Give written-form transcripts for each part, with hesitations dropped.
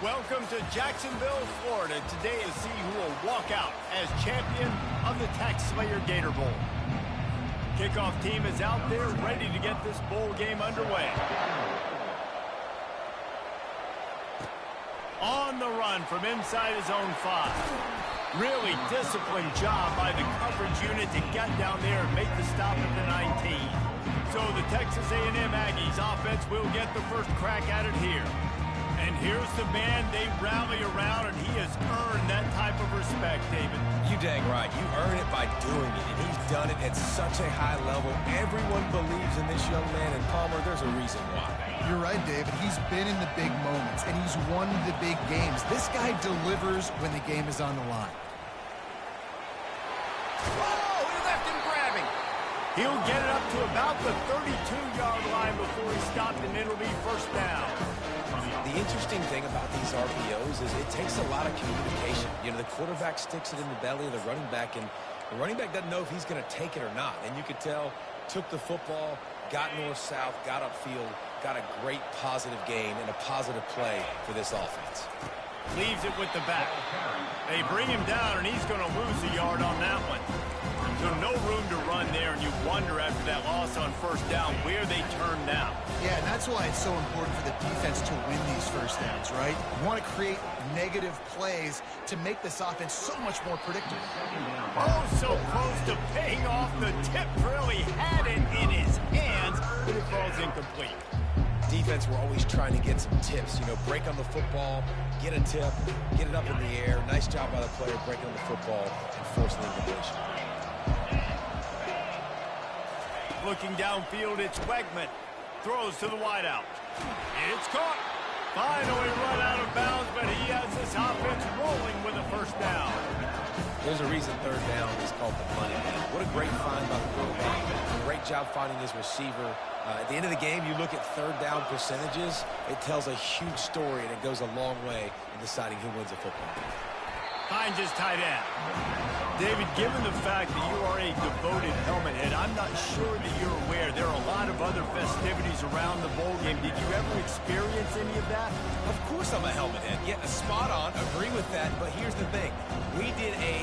Welcome to Jacksonville, Florida. Today to see who will walk out as champion of the Tax Slayer Gator Bowl. Kickoff team is out there ready to get this bowl game underway. On the run from inside his own 5. Really disciplined job by the coverage unit to get down there and make the stop at the 19. So the Texas A&M Aggies offense will get the first crack at it here. And here's the man they rally around, and he has earned that type of respect, David. You dang right. You earn it by doing it, and he's done it at such a high level. Everyone believes in this young man, and Palmer, there's a reason why. You're right, David. He's been in the big moments, and he's won the big games. This guy delivers when the game is on the line. Oh, he left him grabbing. He'll get it up to about the 32-yard line before he stopped, and it'll be first down. The interesting thing about these RPOs is it takes a lot of communication. You know, the quarterback sticks it in the belly of the running back, and the running back doesn't know if he's going to take it or not. And you could tell, took the football, got north-south, got upfield, got a great positive gain and a positive play for this offense. Leaves it with the back. They bring him down, and he's going to lose a yard on that one. So no room to run there, and you wonder after that loss on first down where they turn now. Yeah, and that's why it's so important for the defense to win these first downs, right? You want to create negative plays to make this offense so much more predictable. Oh, so close to paying off the tip drill. He had it in his hands, but it falls incomplete. Defense, we're always trying to get some tips. You know, break on the football, get a tip, get it up in the air. Nice job by the player breaking on the football and forcing the incompletion. Looking downfield, it's Wegman. Throws to the wideout. It's caught. Finally run out of bounds, but he has this offense rolling with a first down. There's a reason third down is called the money man. What a great find by the quarterback. Great job finding his receiver. At the end of the game, you look at third down percentages. It tells a huge story, and it goes a long way in deciding who wins a football game. Finds his tight end. David, given the fact that you are a devoted helmet head, I'm not sure that you're aware there are a lot of other festivities around the bowl game. Did you ever experience any of that? Of course I'm a helmet head. Yeah, spot on. Agree with that. But here's the thing. We did a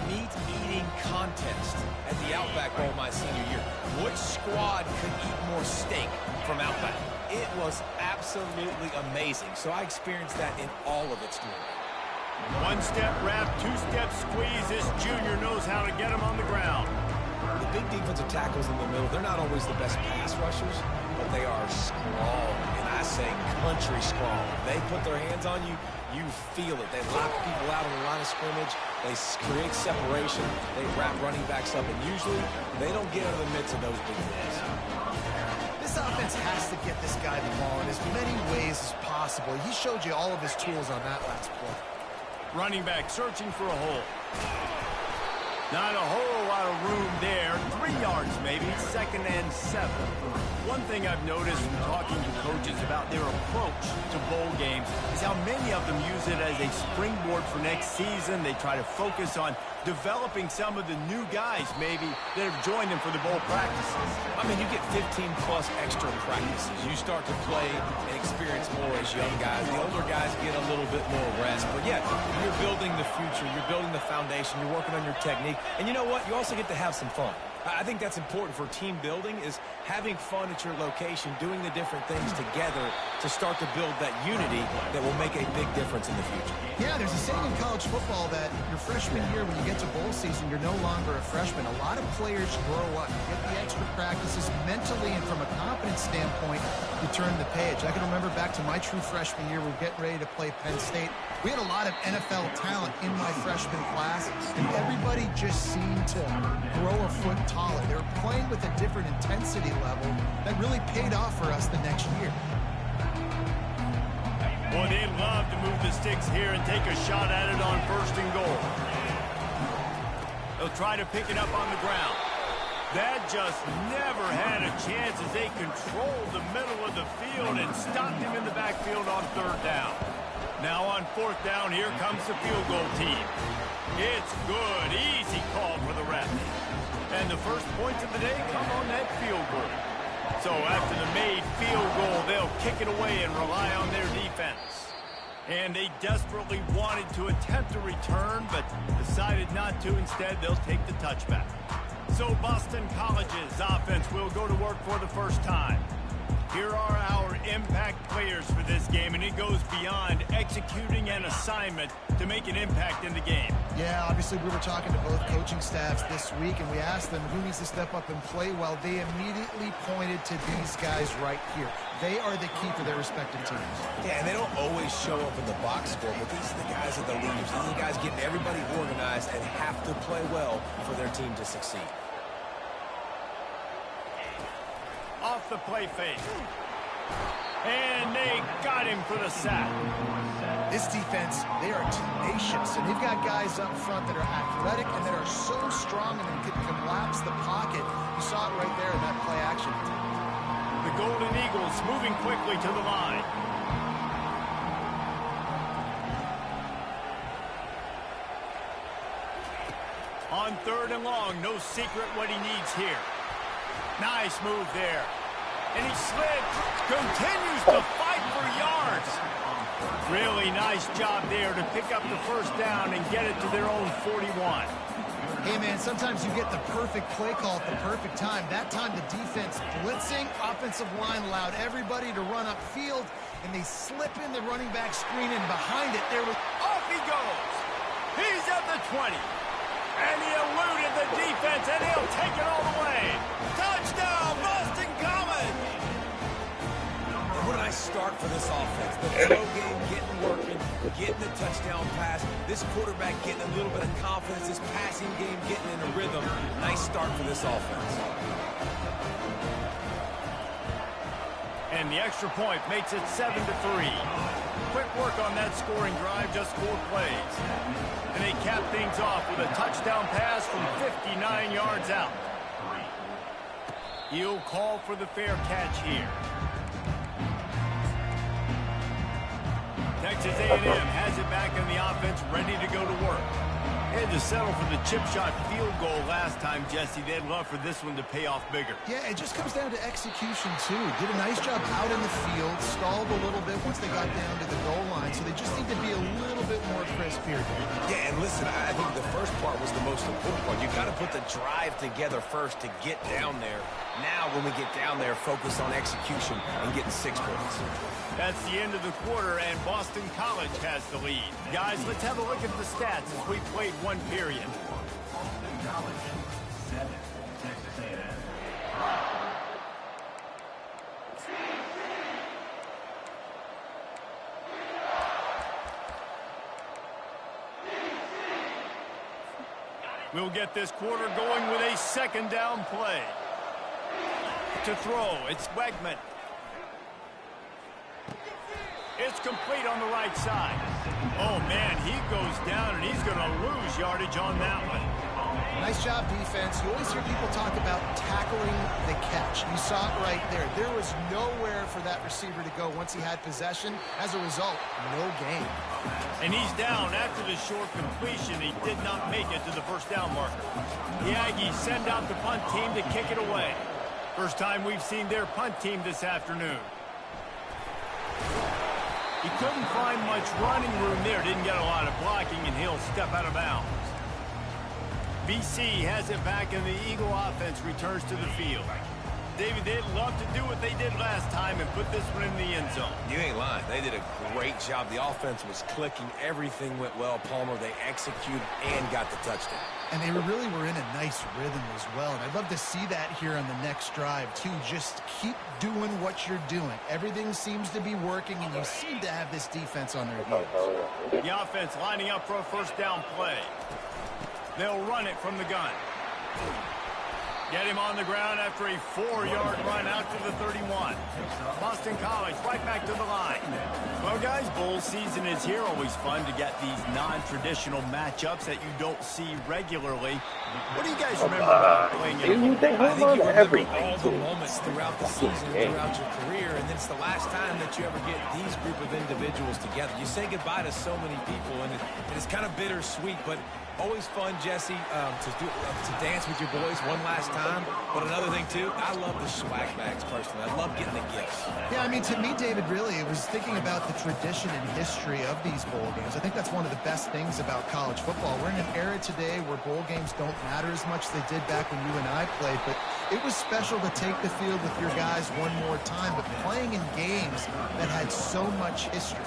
meat-eating contest at the Outback Bowl my senior year. Which squad could eat more steak from Outback? It was absolutely amazing. So I experienced that in all of its glory. One-step wrap, two-step squeeze. This junior knows how to get him on the ground. The big defensive tackles in the middle, they're not always the best pass rushers, but they are strong, and I say country strong. They put their hands on you, you feel it. They lock people out on the line of scrimmage. They create separation. They wrap running backs up, and usually they don't get out of the midst of those big men. This offense has to get this guy the ball in as many ways as possible. He showed you all of his tools on that last play. Running back searching for a hole. Not a whole lot of room there. 3 yards maybe, 2nd and 7. One thing I've noticed from talking to coaches about their approach to bowl games is how many of them use it as a springboard for next season. They try to focus on developing some of the new guys maybe that have joined them for the bowl practices. I mean, you get 15-plus extra practices. You start to play and experience more as young guys. The older guys get a little bit more rest. But, yeah, you're building the future. You're building the foundation. You're working on your technique. And you know what? You also get to have some fun. I think that's important for team building is having fun at your location, doing the different things together to start to build that unity that will make a big difference in the future. Yeah, there's a saying in college football that your freshman year, when you get to bowl season, you're no longer a freshman. A lot of players grow up, you get the extra practices mentally, and from a confidence standpoint, you turn the page. I can remember back to my true freshman year, we were getting ready to play Penn State. We had a lot of NFL talent in my freshman class, and everybody just seemed to grow a foot taller. They were playing with a different intensity level that really paid off for us the next year. Boy, they'd love to move the sticks here and take a shot at it on 1st and goal. They'll try to pick it up on the ground. That just never had a chance as they controlled the middle of the field and stopped him in the backfield on 3rd down. Now on 4th down, here comes the field goal team. It's good, easy call for the ref. And the first points of the day come on that field goal. So after the made field goal, they'll kick it away and rely on their defense. And they desperately wanted to attempt a return, but decided not to. Instead, they'll take the touchback. So Boston College's offense will go to work for the first time. Here are our impact players for this game, and it goes beyond executing an assignment to make an impact in the game. Yeah, obviously we were talking to both coaching staffs this week, and we asked them who needs to step up and play well. They immediately pointed to these guys right here. They are the key for their respective teams. Yeah, and they don't always show up in the box score, but these are the guys that the leaders. These are the guys getting everybody organized and have to play well for their team to succeed. Off the play fake. And they got him for the sack. This defense, they are tenacious, and they've got guys up front that are athletic and that are so strong and can collapse the pocket. You saw it right there in that play action. The Golden Eagles moving quickly to the line. On 3rd and long, no secret what he needs here. Nice move there. And he slipped. Continues to fight for yards. Really nice job there to pick up the first down and get it to their own 41. Hey, man, sometimes you get the perfect play call at the perfect time. That time the defense blitzing, offensive line allowed everybody to run upfield, and they slip in the running back screen, and behind it there was... Off he goes. He's at the 20. And he eluded the defense, and he'll take it all the way. Touchdown, Boston College! What a nice start for this offense. The throw game getting working, getting the touchdown pass. This quarterback getting a little bit of confidence. This passing game getting in a rhythm. Nice start for this offense. And the extra point makes it 7-3. Quick work on that scoring drive, just 4 plays. And they cap things off with a touchdown pass from 59 yards out. He'll call for the fair catch here. Texas A&M has it back in the offense, ready to go to work. They had to settle for the chip shot field goal last time, Jesse. They'd love for this one to pay off bigger. Yeah, it just comes down to execution, too. Did a nice job out in the field, stalled a little bit once they got down to the goal line, so they just need to be a little bit more crisp here. Yeah, and listen, I think the first part was the most important part. You got to put the drive together first to get down there. Now, when we get down there, focus on execution and getting 6 points. That's the end of the quarter, and Boston College has the lead. Guys, let's have a look at the stats as we played 1 period. Boston College, 7, Texas A&M. We'll get this quarter going with a 2nd down play. To throw, it's Wegman. It's complete on the right side. Oh, man, he goes down, and he's going to lose yardage on that one. Nice job, defense. You always hear people talk about tackling the catch. You saw it right there. There was nowhere for that receiver to go once he had possession. As a result, no gain. And he's down after the short completion. He did not make it to the first down marker. The Aggies send out the punt team to kick it away. First time we've seen their punt team this afternoon. He couldn't find much running room there. Didn't get a lot of blocking, and he'll step out of bounds. BC has it back, and the Eagle offense returns to the field. David, they'd love to do what they did last time and put this one in the end zone. You ain't lying. They did a great job. The offense was clicking. Everything went well. Palmer, they executed and got the touchdown. And they really were in a nice rhythm as well. And I'd love to see that here on the next drive, too. Just keep doing what you're doing. Everything seems to be working, and you seem to have this defense on their heels. The offense lining up for a first down play. They'll run it from the gun. Get him on the ground after a 4-yard run out to the 31. Boston College right back to the line. Well, guys, bowl season is here. Always fun to get these non-traditional matchups that you don't see regularly. What do you guys remember about playing in a bowl? I think you remember all the moments throughout the season, throughout your career, and it's the last time that you ever get these group of individuals together. You say goodbye to so many people, and it's kind of bittersweet, but Always fun, Jesse, to dance with your boys one last time. But another thing, too, I love the swag bags, personally. I love getting the gifts. Yeah, I mean, to me, David, really, it was thinking about the tradition and history of these bowl games. I think that's one of the best things about college football. We're in an era today where bowl games don't matter as much as they did back when you and I played, but it was special to take the field with your guys one more time, but playing in games that had so much history.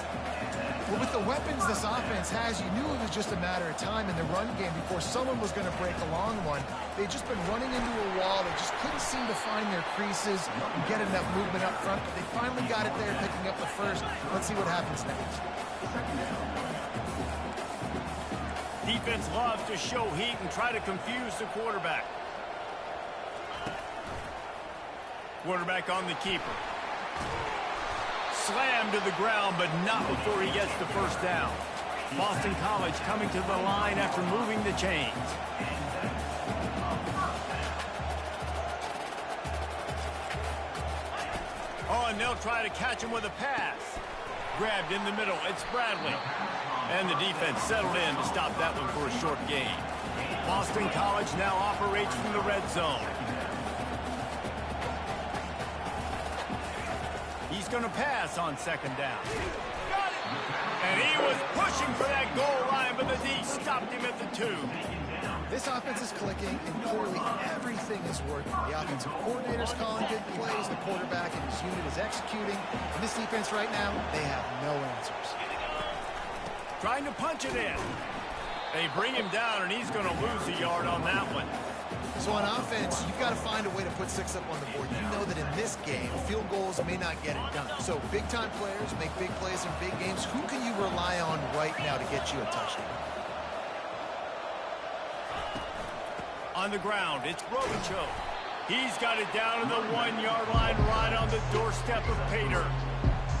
Well, with the weapons this offense has, you knew it was just a matter of time in the run game before someone was going to break a long one. They'd just been running into a wall. They just couldn't seem to find their creases and get enough movement up front. But they finally got it there, picking up the first. Let's see what happens next. Defense loves to show heat and try to confuse the quarterback. Quarterback on the keeper. Slammed to the ground, but not before he gets the first down. Boston College coming to the line after moving the chains. Oh, and they'll try to catch him with a pass. Grabbed in the middle. It's Bradley. And the defense settled in to stop that one for a short gain. Boston College now operates from the red zone. He's going to pass on second down. And he was pushing for that goal line, but the D stopped him at the 2. This offense is clicking, and clearly everything is working. The offensive coordinator's calling good plays, the quarterback and his unit is executing. And this defense right now, they have no answers. Trying to punch it in. They bring him down, and he's going to lose a yard on that one. So on offense, you've got to find a way to put 6 up on the board. You know that in this game, field goals may not get it done. So big-time players make big plays in big games. Who can you rely on right now to get you a touchdown? On the ground, it's Robichaux. He's got it down to the 1-yard line right on the doorstep of Pater.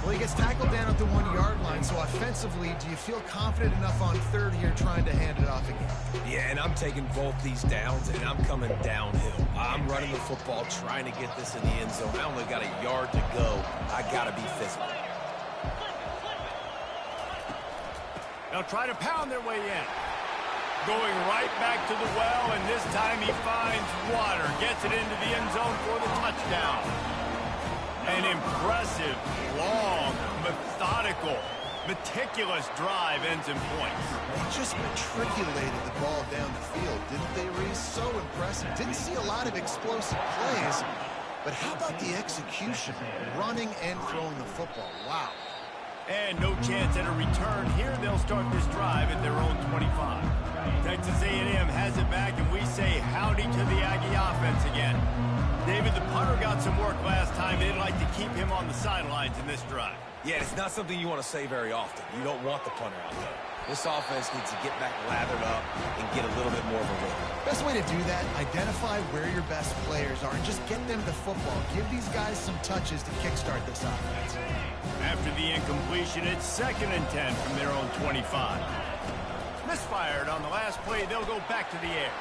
Well, he gets tackled down at the 1-yard line, so offensively, do you feel confident enough on third here trying to hand it off again? Yeah, and I'm taking both these downs, and I'm coming downhill. I'm running the football, trying to get this in the end zone. I only got a yard to go. I got to be physical. They'll try to pound their way in. Going right back to the well, and this time he finds water. Gets it into the end zone for the touchdown. An impressive, long, methodical, meticulous drive ends in points. They just matriculated the ball down the field, didn't they, Reese? So impressive. Didn't see a lot of explosive plays, but how about the execution? Running and throwing the football. Wow. And no chance at a return. Here they'll start this drive at their own 25. Texas A&M has it back, and we say howdy to the Aggie offense again. David, the punter got some work last time. They'd like to keep him on the sidelines in this drive. Yeah, it's not something you want to say very often. You don't want the punter out there. This offense needs to get back lathered up and get a little bit more of a rhythm. Best way to do that, identify where your best players are and just get them the football. Give these guys some touches to kickstart this offense. After the incompletion, it's 2nd and 10 from their own 25. Misfired on the last play. They'll go back to the air.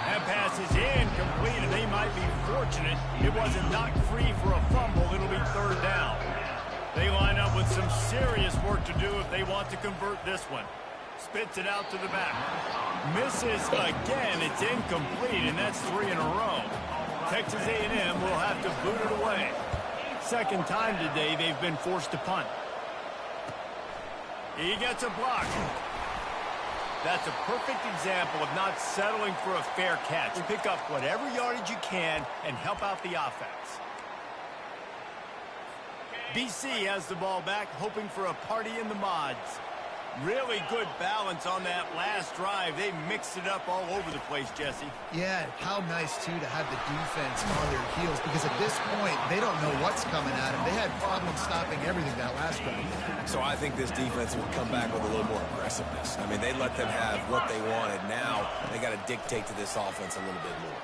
That pass is incomplete, and they might be fortunate it wasn't knocked free for a fumble. It'll be 3rd down. They line up with some serious work to do if they want to convert this one. Spits it out to the back. Misses again. It's incomplete, and that's 3 in a row. Texas A&M will have to boot it away. 2nd time today they've been forced to punt. He gets a block. That's a perfect example of not settling for a fair catch. Pick up whatever yardage you can and help out the offense. BC has the ball back, hoping for a party in the mods. Really good balance on that last drive. They mixed it up all over the place, Jesse. Yeah, how nice, too, to have the defense on their heels, because at this point, they don't know what's coming at them. They had problems stopping everything that last drive. So I think this defense will come back with a little more aggressiveness. I mean, they let them have what they wanted. Now they got to dictate to this offense a little bit more.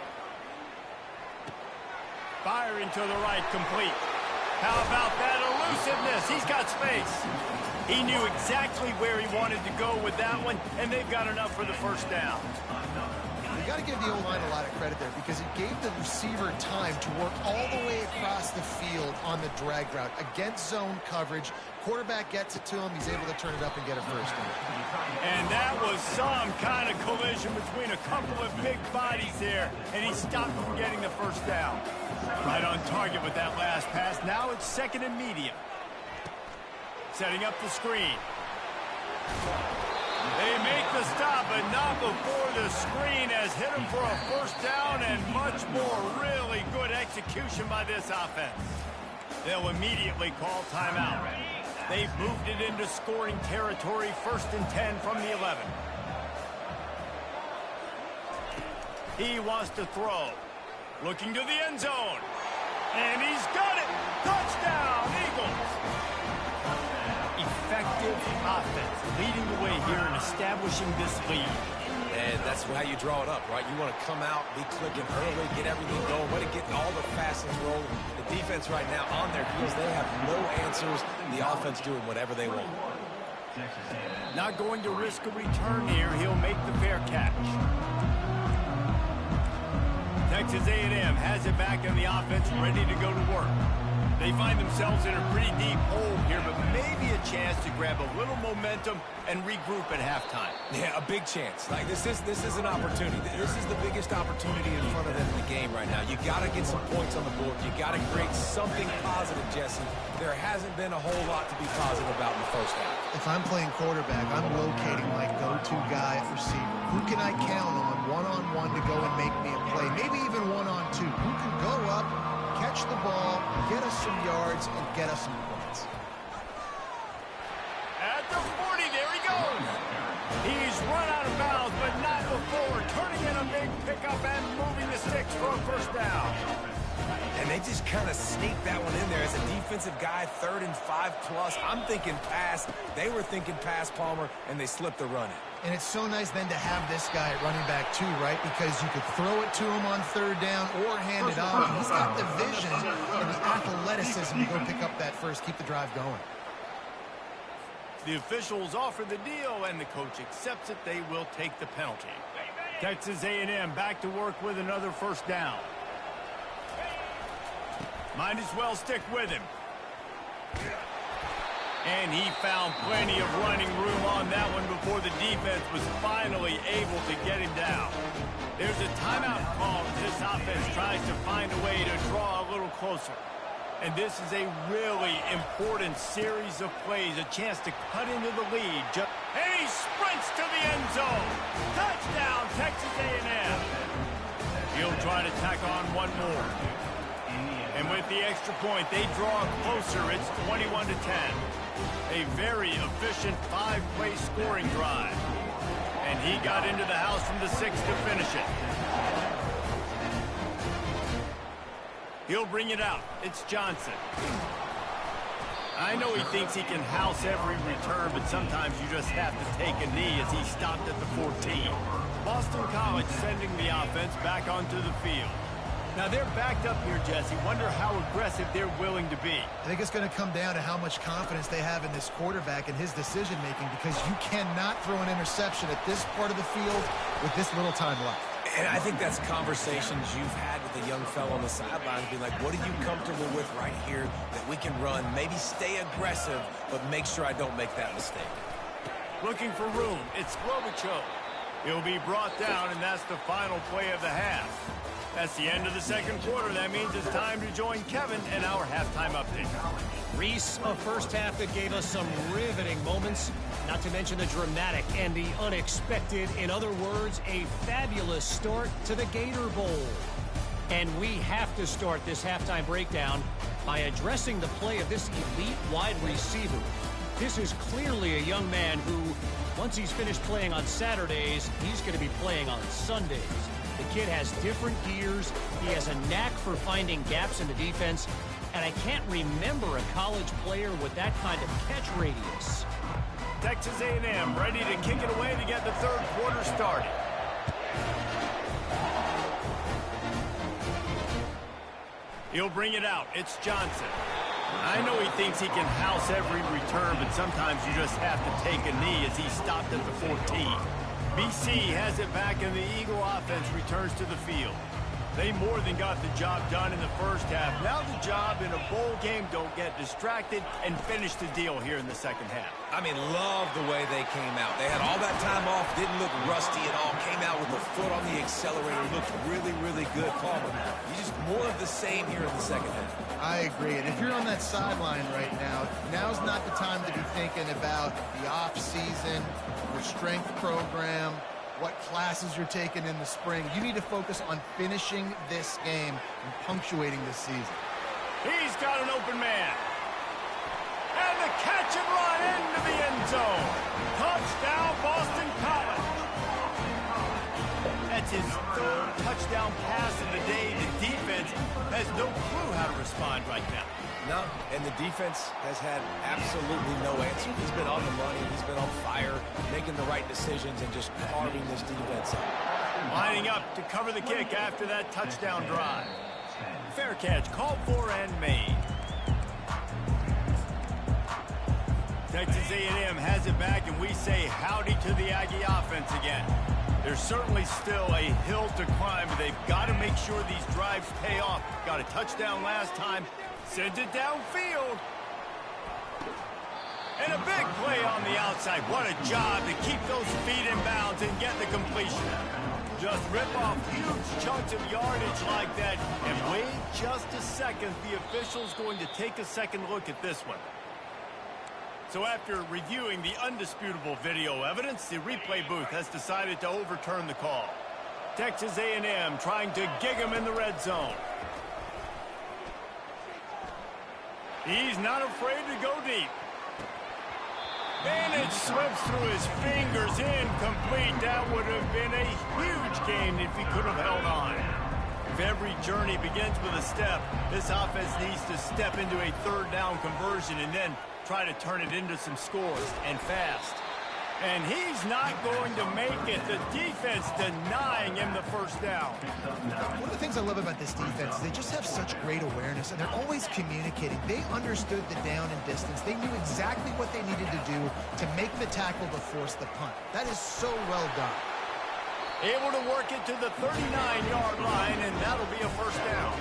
Firing to the right, complete. How about that elusiveness? He's got space. He knew exactly where he wanted to go with that one, and they've got enough for the 1st down. You got to give the O-line a lot of credit there, because it gave the receiver time to work all the way across the field on the drag route against zone coverage. Quarterback gets it to him. He's able to turn it up and get a 1st down. And that was some kind of collision between a couple of big bodies there, and he stopped from getting the first down. Right on target with that last pass. Now it's second and medium. Setting up the screen. They make the stop, but not before the screen has hit him for a first down, and much more really good execution by this offense. They'll immediately call timeout. They've moved it into scoring territory, 1st and 10 from the 11. He wants to throw. Looking to the end zone. And he's got it! Touchdown, Eagles! Effective offense, leading the way here and establishing this lead. And that's how you draw it up, right? You want to come out, be clicking early, get everything going, want to get all the fastest rolling. The defense right now on their heels, they have no answers. The offense doing whatever they want. Not going to risk a return here. He'll make the fair catch. Texas A&M has it back in the offense, ready to go to work. They find themselves in a pretty deep hole here, but maybe a chance to grab a little momentum and regroup at halftime. Yeah, a big chance. Like this is an opportunity. This is the biggest opportunity in front of them in the game right now. You got to get some points on the board. You got to create something positive, Jesse. There hasn't been a whole lot to be positive about in the first half. If I'm playing quarterback, I'm locating my go-to guy at receiver. Who can I count on one-on-one to go and make me a play? Maybe even one-on-two. Who can go up, catch the ball, get us some yards, and get us some points. At the 40, there he goes. He's run out of bounds, but not before. Turning in a big pickup and moving the sticks for a first down. And they just kind of sneaked that one in there as a defensive guy, 3rd and 5+. I'm thinking pass. They were thinking pass, Palmer, and they slipped the run in. And it's so nice then to have this guy at running back too, right? Because you could throw it to him on 3rd down or hand it off. He's got the vision and the athleticism to go pick up that first, keep the drive going. The officials offer the deal, and the coach accepts it. They will take the penalty. Texas A&M back to work with another first down. Might as well stick with him. And he found plenty of running room on that one before the defense was finally able to get him down. There's a timeout call as this offense tries to find a way to draw a little closer. And this is a really important series of plays, a chance to cut into the lead. And he sprints to the end zone. Touchdown, Texas A&M. He'll try to tack on one more. And with the extra point, they draw closer. It's 21-10. A very efficient 5-play scoring drive. And he got into the house from the 6 to finish it. He'll bring it out. It's Johnson. I know he thinks he can house every return, but sometimes you just have to take a knee as he stopped at the 14. Boston College sending the offense back onto the field. Now they're backed up here, Jesse. Wonder how aggressive they're willing to be. I think it's going to come down to how much confidence they have in this quarterback and his decision-making, because you cannot throw an interception at this part of the field with this little time left. And I think that's conversations you've had with a young fellow on the sidelines, being like, what are you comfortable with right here that we can run? Maybe stay aggressive, but make sure I don't make that mistake. Looking for room. It's Klobuchar. He'll be brought down, and that's the final play of the half. That's the end of the second quarter. That means it's time to join Kevin in our halftime update. Reese, a first half that gave us some riveting moments, not to mention the dramatic and the unexpected. In other words, a fabulous start to the Gator Bowl. And we have to start this halftime breakdown by addressing the play of this elite wide receiver. This is clearly a young man who, once he's finished playing on Saturdays, he's going to be playing on Sundays. The kid has different gears. He has a knack for finding gaps in the defense. And I can't remember a college player with that kind of catch radius. Texas A&M ready to kick it away to get the third quarter started. He'll bring it out. It's Johnson. I know he thinks he can house every return, but sometimes you just have to take a knee as he stopped at the 14. BC has it back, and the Eagle offense returns to the field. They more than got the job done in the first half. Now the job in a bowl game, don't get distracted and finish the deal here in the second half. I mean, love the way they came out. They had all that time off, didn't look rusty at all, came out with the foot on the accelerator, looked really, really good. Palmer, you just more of the same here in the second half. I agree. And if you're on that sideline right now, now's not the time to be thinking about the off-season, your strength program, what classes you're taking in the spring. You need to focus on finishing this game and punctuating this season. He's got an open man. And the catch and run into the end zone. Touchdown, Boston College. That's his third touchdown pass of the day. The defense has no clue how to respond right now. No, and the defense has had absolutely no answer. He's been on the money. He's been on fire, making the right decisions and just carving this defense up. Lining up to cover the kick after that touchdown drive. Fair catch, called for and made. Texas A&M has it back, and we say howdy to the Aggie offense again. There's certainly still a hill to climb, but they've got to make sure these drives pay off. Got a touchdown last time. Sends it downfield. And a big play on the outside. What a job to keep those feet in bounds and get the completion. Just rip off huge chunks of yardage like that. And wait just a second. The official's going to take a second look at this one. So after reviewing the undisputable video evidence, the replay booth has decided to overturn the call. Texas A&M trying to gig him in the red zone. He's not afraid to go deep. And it slips through his fingers, incomplete. That would have been a huge gain if he could have held on. If every journey begins with a step, this offense needs to step into a third down conversion and then try to turn it into some scores, and fast. And he's not going to make it. The defense denying him the first down. One of the things I love about this defense is they just have such great awareness, and they're always communicating. They understood the down and distance. They knew exactly what they needed to do to make the tackle to force the punt. That is so well done. Able to work it to the 39-yard line, and that'll be a first down.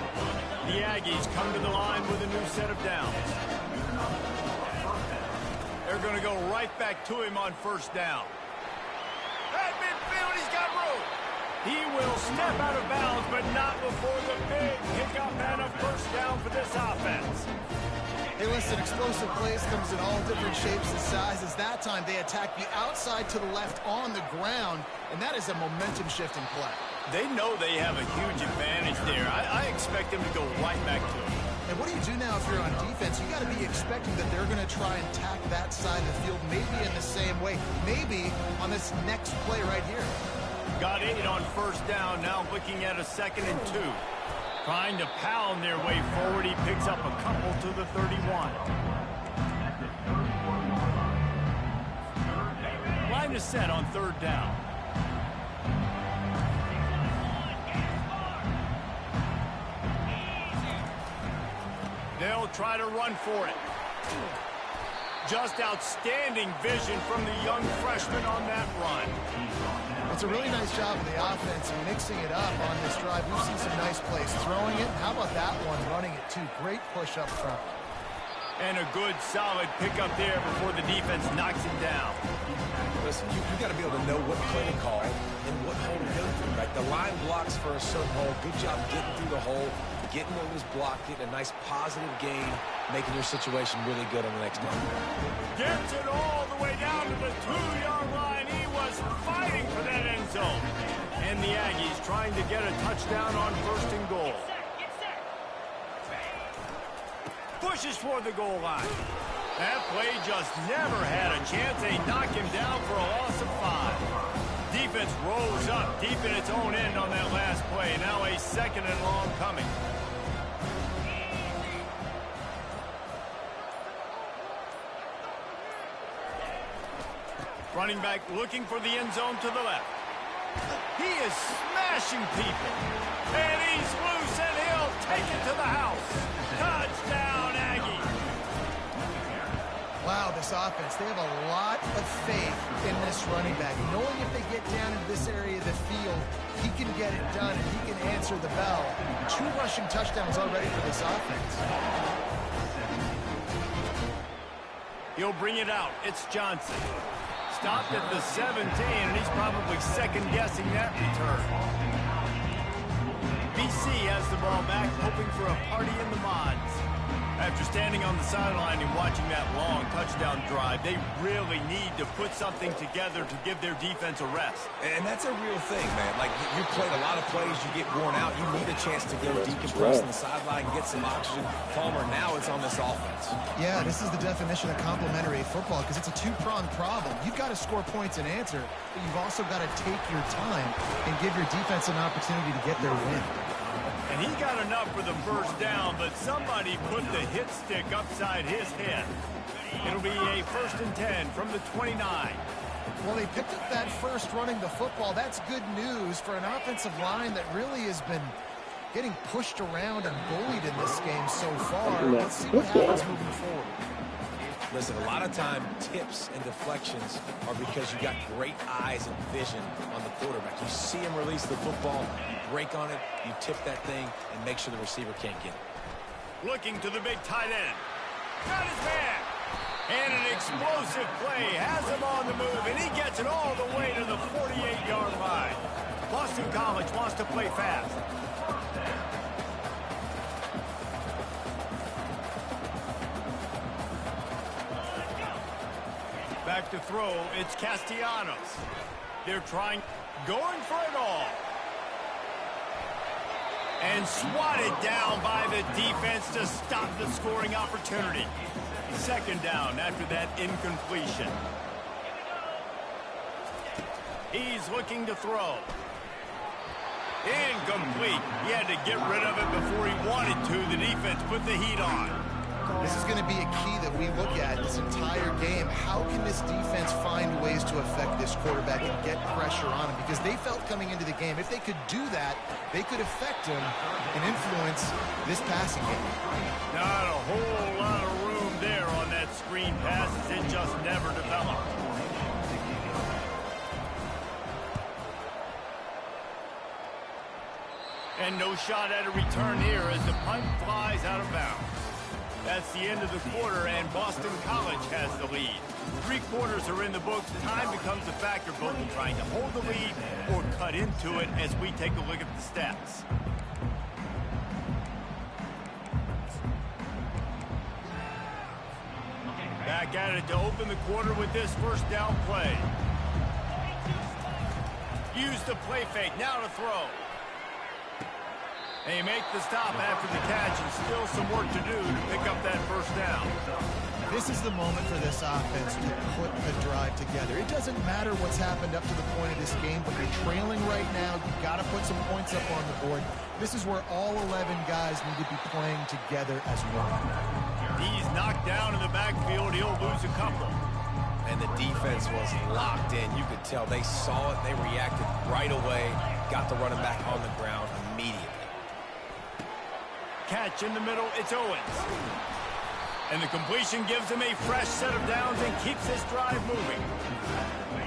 The Aggies come to the line with a new set of downs. They're going to go right back to him on first down. At midfield, he's got room. He will step out of bounds, but not before the big pickup and a first down for this offense. Hey, listen, explosive plays comes in all different shapes and sizes. That time, they attack the outside to the left on the ground, and that is a momentum-shifting play. They know they have a huge advantage there. I expect them to go right back to him. And what do you do now if you're on defense? You got to be expecting that they're going to try and tack that side of the field, maybe in the same way, maybe on this next play right here. Got 8 on first down, now looking at a 2nd and 2. Trying to pound their way forward, he picks up a couple to the 31. Line is set on third down. They'll try to run for it. Just outstanding vision from the young freshman on that run. It's a really nice job of the offense and mixing it up on this drive. We've seen some nice plays throwing it. How about that one, running it too? Great push up front. And a good, solid pickup there before the defense knocks him down. Listen, you got to be able to know what play to call and what hole to go through, right? The line blocks for a certain hole. Good job getting through the hole, getting what was blocked, getting a nice positive gain, making your situation really good on the next one. Gets it all the way down to the 2-yard line. He was fighting for that end zone. And the Aggies trying to get a touchdown on first and goal. Pushes for the goal line. That play just never had a chance. They knock him down for a loss of 5. Defense rolls up deep in its own end on that last play. Now a 2nd and long coming. Running back looking for the end zone to the left. He is smashing people. And he's loose, and he'll take it to the house. Touchdown, Aggie. Wow, this offense, they have a lot of faith in this running back, knowing if they get down into this area of the field, he can get it done and he can answer the bell, 2 rushing touchdowns already for this offense. He'll bring it out. It's Johnson. Stopped at the 17, and he's probably second-guessing that return. BC has the ball back, hoping for a party in the mods. After standing on the sideline and watching that long touchdown drive, they really need to put something together to give their defense a rest. And that's a real thing, man. Like, you played a lot of plays, you get worn out, you need a chance to go decompress on the sideline, get some oxygen. Palmer, now it's on this offense. Yeah, this is the definition of complementary football because it's a two-pronged problem. You've got to score points and answer, but you've also got to take your time and give your defense an opportunity to get their win. And he got enough for the first down, but somebody put the hit stick upside his head. It'll be a 1st and 10 from the 29. Well, they picked up that first running the football. That's good news for an offensive line that really has been getting pushed around and bullied in this game so far. Let's see what happens moving forward. Listen, a lot of time, tips and deflections are because you got great eyes and vision on the quarterback. You see him release the football, you break on it, you tip that thing, and make sure the receiver can't get it. Looking to the big tight end. Got his man. And an explosive play has him on the move, and he gets it all the way to the 48-yard line. Boston College wants to play fast. Back to throw, it's Castellanos. They're going for it all. And swatted down by the defense to stop the scoring opportunity. 2nd down after that incompletion. He's looking to throw. Incomplete. He had to get rid of it before he wanted to. The defense put the heat on. This is going to be a key that we look at this entire game. How can this defense find ways to affect this quarterback and get pressure on him? Because they felt coming into the game, if they could do that, they could affect him and influence this passing game. Not a whole lot of room there on that screen pass as it just never developed. And no shot at a return here as the punt flies out of bounds. That's the end of the quarter, and Boston College has the lead. 3 quarters are in the books. Time becomes a factor both in trying to hold the lead or cut into it as we take a look at the stats. Back at it to open the quarter with this 1st down play. Use the play fake, now to throw. They make the stop after the catch, and still some work to do to pick up that 1st down. This is the moment for this offense to put the drive together. It doesn't matter what's happened up to the point of this game, but you're trailing right now. You've got to put some points up on the board. This is where all 11 guys need to be playing together as one. He's knocked down in the backfield. He'll lose a couple. And the defense was locked in. You could tell they saw it. They reacted right away. Got the running back on the ground immediately. Catch in the middle, it's Owens. And the completion gives him a fresh set of downs and keeps this drive moving.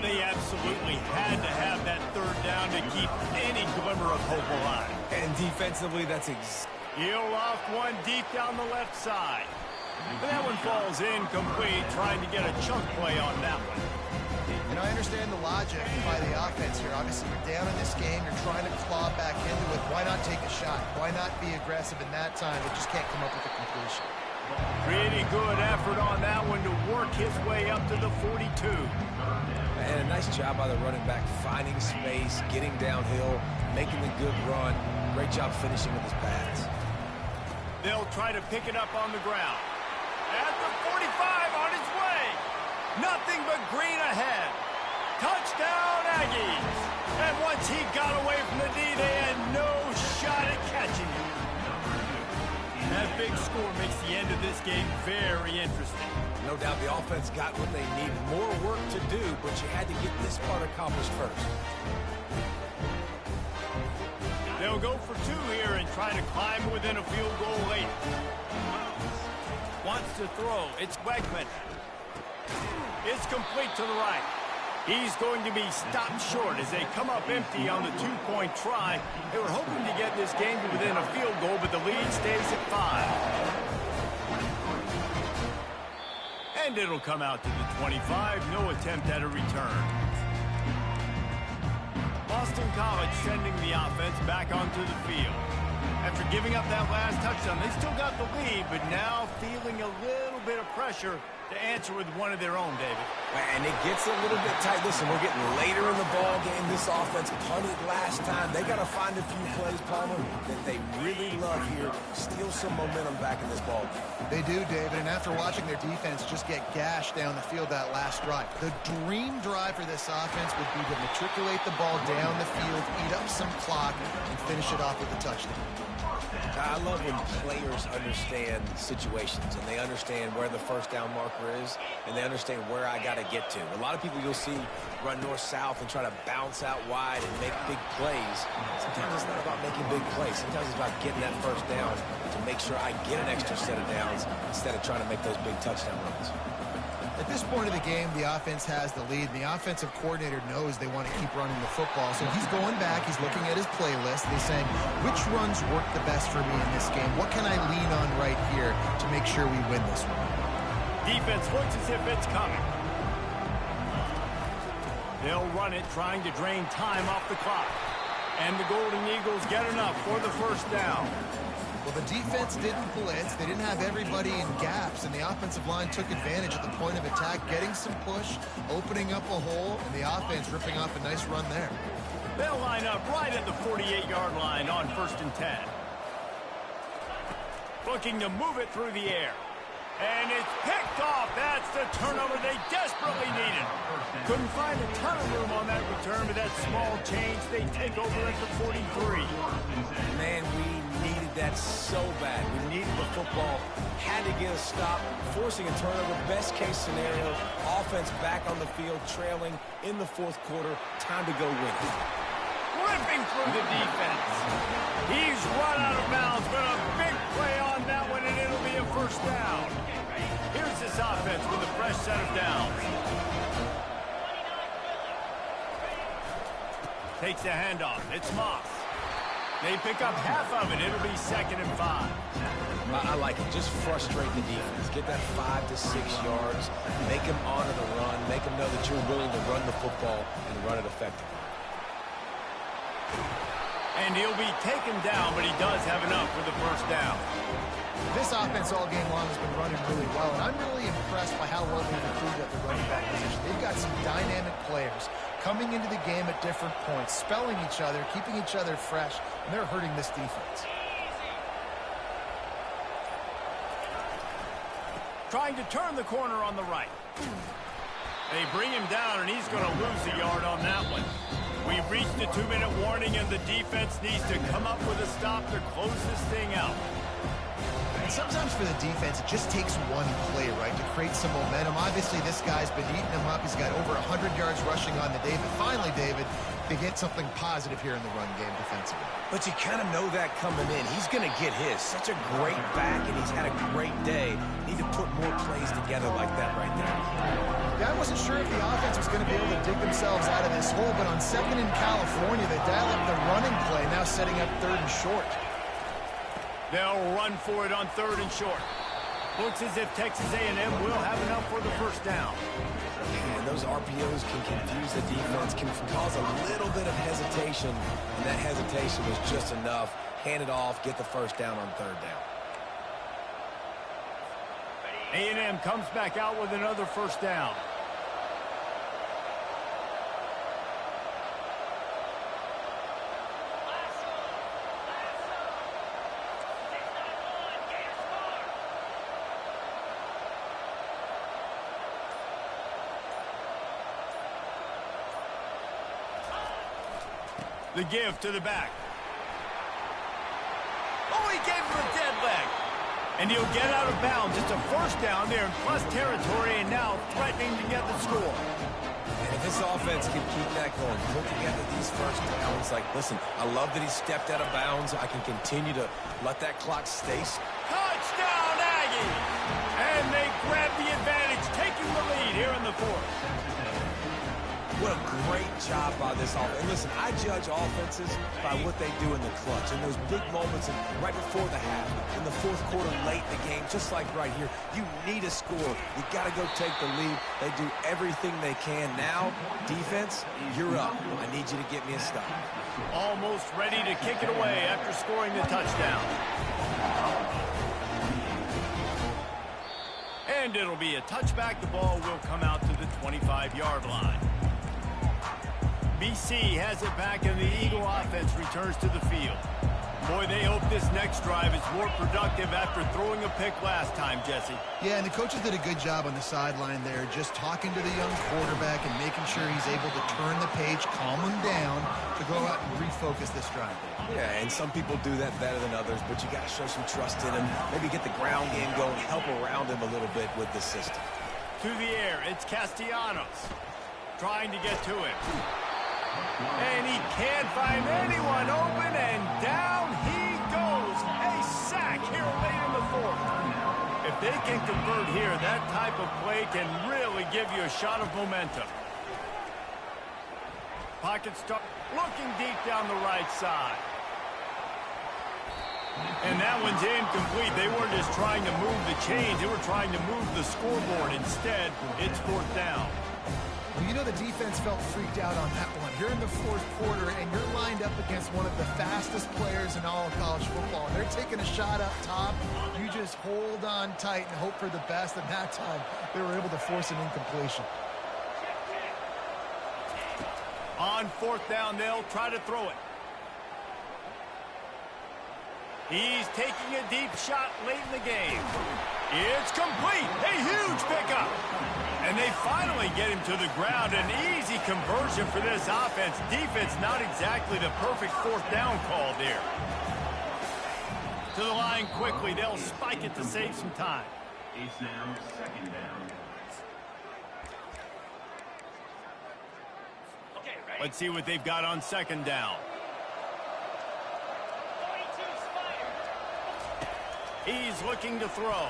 They absolutely had to have that 3rd down to keep any glimmer of hope alive. And defensively, that's He'll loft one deep down the left side. And that one falls incomplete, trying to get a chunk play on that one. And I understand the logic by the offense here. Obviously, you're down in this game. You're trying to claw back into it. Why not take a shot? Why not be aggressive in that time? It just can't come up with a completion. Pretty good effort on that one to work his way up to the 42. And a nice job by the running back, finding space, getting downhill, making a good run. Great job finishing with his pass. They'll try to pick it up on the ground. At the 45 on his way. Nothing but green ahead. Touchdown, Aggies. And once he got away from the D, they had no shot at catching him. That big score makes the end of this game very interesting. No doubt the offense got what they need. More work to do, but you had to get this part accomplished first. They'll go for 2 here and try to climb within a field goal late. Wants to throw. It's Wegman. It's complete to the right. He's going to be stopped short as they come up empty on the two-point try. They were hoping to get this game to within a field goal, but the lead stays at 5. And it'll come out to the 25. No attempt at a return. Boston College sending the offense back onto the field. After giving up that last touchdown, they still got the lead, but now feeling a little bit of pressure to answer with one of their own, David. And it gets a little bit tight. Listen, we're getting later in the ball game. This offense punted last time. They got to find a few plays, Palmer, that they really love here. Steal some momentum back in this ball game. They do, David, and after watching their defense just get gashed down the field that last drive, the dream drive for this offense would be to matriculate the ball down the field, eat up some clock, and finish it off with a touchdown. I love when players understand situations and they understand where the first down marker is and they understand where I got to get to. A lot of people you'll see run north-south and try to bounce out wide and make big plays. Sometimes it's not about making big plays. Sometimes it's about getting that first down to make sure I get an extra set of downs instead of trying to make those big touchdown runs. At this point of the game, the offense has the lead, and the offensive coordinator knows they want to keep running the football. So he's going back, he's looking at his playlist, and he's saying, which runs work the best for me in this game? What can I lean on right here to make sure we win this one? Defense looks as if it's coming. They'll run it, trying to drain time off the clock. And the Golden Eagles get enough for the first down. Well, the defense didn't blitz. They didn't have everybody in gaps, and the offensive line took advantage at the point of attack, getting some push, opening up a hole, and the offense ripping off a nice run there. They'll line up right at the 48-yard line on 1st and 10. Looking to move it through the air. And it's picked off. That's the turnover they desperately needed. Couldn't find a ton of room on that return, but that small change, they take over at the 43. Man, we needed that so bad. We needed the football. Had to get a stop, forcing a turnover. Best case scenario, offense back on the field, trailing in the 4th quarter. Time to go win it. Ripping through the defense. He's run out of bounds, but a big play on that one, and it'll be a first down. Here's this offense with a fresh set of downs. Takes the handoff. It's Moss. They pick up half of it. It'll be 2nd and 5. I like it. Just frustrate the defense. Get that 5 to 6 yards. Make them honor the run. Make them know that you're willing to run the football and run it effectively. And he'll be taken down, but he does have enough for the first down. This offense all game long has been running really well, and I'm really impressed by how well they've improved at the running back position. They've got some dynamic players coming into the game at different points, spelling each other, keeping each other fresh, and they're hurting this defense. Trying to turn the corner on the right. They bring him down, and he's going to lose a yard on that one. We've reached the 2-minute warning, and the defense needs to come up with a stop to close this thing out. And sometimes for the defense, it just takes one play, right, to create some momentum. Obviously, this guy's been eating him up. He's got over 100 yards rushing on the day. But finally, David, they get something positive here in the run game defensively. But you kind of know that coming in. He's going to get his. Such a great back, and he's had a great day. Need to put more plays together like that right there. Yeah, I wasn't sure if the offense was going to be able to dig themselves out of this hole, but on 2nd in California, they dial up the running play, now setting up 3rd and short. They'll run for it on 3rd and short. Looks as if Texas A&M will have enough for the first down. And those RPOs can confuse the defense, can cause a little bit of hesitation, and that hesitation was just enough. Hand it off, get the first down on 3rd down. A&M comes back out with another first down. The give to the back. Oh, he gave him a dead leg. And he'll get out of bounds. It's a first down there in plus territory, and now threatening to get the score. And if this offense can keep that going, put together these first downs, like, listen, I love that he stepped out of bounds. I can continue to let that clock stay. Touchdown, Aggie! And they grab the advantage, taking the lead here in the 4th. What a great job by this offense. And listen, I judge offenses by what they do in the clutch. In those big moments right before the half, in the fourth quarter, late in the game, just like right here, you need a score. You got to go take the lead. They do everything they can. Now, defense, you're up. I need you to get me a stop. Almost ready to kick it away after scoring the touchdown. And it'll be a touchback. The ball will come out to the 25-yard line. BC has it back, and the Eagle offense returns to the field. Boy, they hope this next drive is more productive after throwing a pick last time, Jesse. Yeah, and the coaches did a good job on the sideline there, just talking to the young quarterback and making sure he's able to turn the page, calm him down, to go out and refocus this drive. Yeah, and some people do that better than others, but you got to show some trust in him. Maybe get the ground game going, help around him a little bit with this system. To the air, it's Castellanos trying to get to him. And he can't find anyone open, and down he goes. A sack here late in the fourth. If they can convert here, that type of play can really give you a shot of momentum. Pocket start looking deep down the right side. And that one's incomplete. They weren't just trying to move the chains. They were trying to move the scoreboard. Instead, it's fourth down. Well, you know the defense felt freaked out on that one. You're in the fourth quarter, and you're lined up against one of the fastest players in all of college football. They're taking a shot up top. You just hold on tight and hope for the best. And that time, they were able to force an incompletion. On fourth down, they'll try to throw it. He's taking a deep shot late in the game. It's complete. A huge pickup. And they finally get him to the ground. An easy conversion for this offense. Defense, not exactly the perfect fourth down call there. To the line quickly. They'll spike it to save some time. It's now second down. Let's see what they've got on second down. He's looking to throw.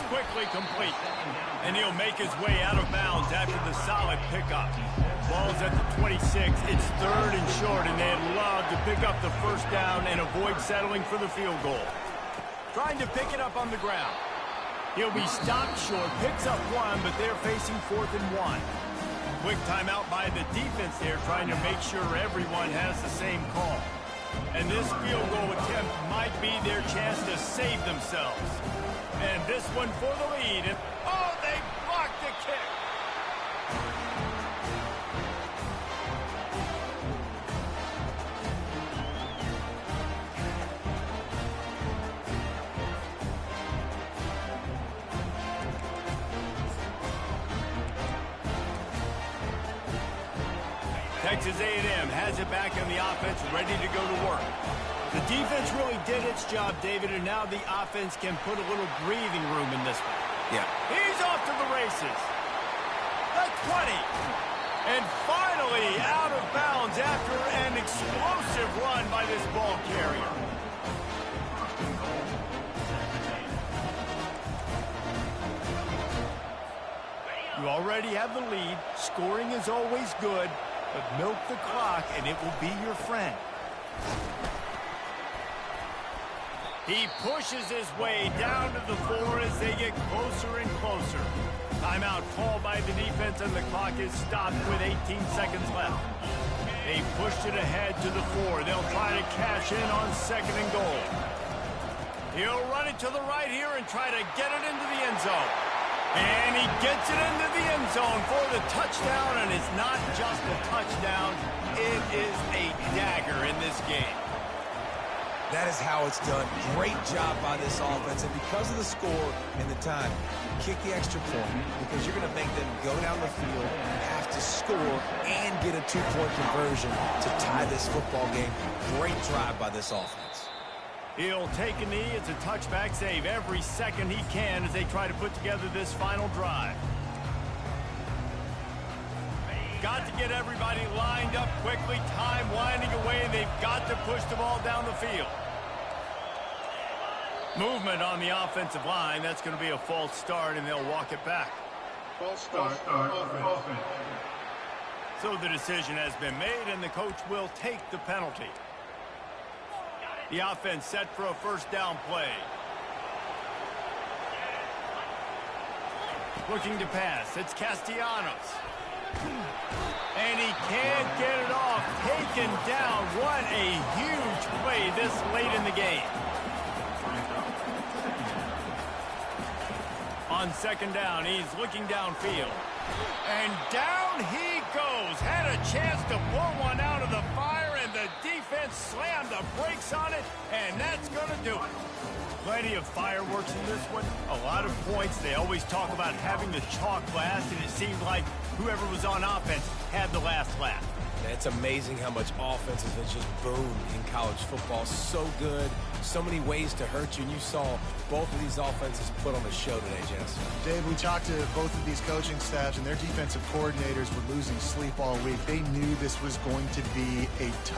Quickly complete. And he'll make his way out of bounds after the solid pickup. Ball's at the 26. It's third and short, and they'd love to pick up the first down and avoid settling for the field goal. Trying to pick it up on the ground. He'll be stopped short, picks up one, but they're facing fourth and one. Quick timeout by the defense there, trying to make sure everyone has the same call. And this field goal attempt might be their chance to save themselves. And this one for the lead. And, oh, they blocked the kick. Texas A&M has it back on the offense, ready to go to work. The defense really did its job, David, and now the offense can put a little breathing room in this one. Yeah. He's off to the races. The 20. And finally out of bounds after an explosive run by this ball carrier. You already have the lead. Scoring is always good. But milk the clock, and it will be your friend. He pushes his way down to the floor as they get closer and closer. Timeout called by the defense, and the clock is stopped with 18 seconds left. They pushed it ahead to the 4. They'll try to cash in on second and goal. He'll run it to the right here and try to get it into the end zone. And he gets it into the end zone for the touchdown, and it's not just a touchdown, it is a dagger in this game. That is how it's done. Great job by this offense, and because of the score and the time, kick the extra point because you're going to make them go down the field, have to score, and get a two-point conversion to tie this football game. Great drive by this offense. He'll take a knee. It's a touchback save every second he can as they try to put together this final drive. Got to get everybody lined up quickly. Time winding away, and they've got to push the ball down the field. Movement on the offensive line. That's going to be a false start, and they'll walk it back. False start. Offense. So the decision has been made, and the coach will take the penalty. The offense set for a first down play. Looking to pass. It's Castellanos. And he can't get it off. Taken down. What a huge play this late in the game. On second down, he's looking downfield. And down he goes. Had a chance to pull one out of the fire, and the defense slammed the brakes on it, and that's going to do it. Plenty of fireworks in this one. A lot of points. They always talk about having the chalk last, and it seemed like whoever was on offense had the last laugh. It's amazing how much offenses have just boomed in college football. So good, so many ways to hurt you, and you saw both of these offenses put on a show today, Jess. Dave, we talked to both of these coaching staffs, and their defensive coordinators were losing sleep all week. They knew this was going to be a tough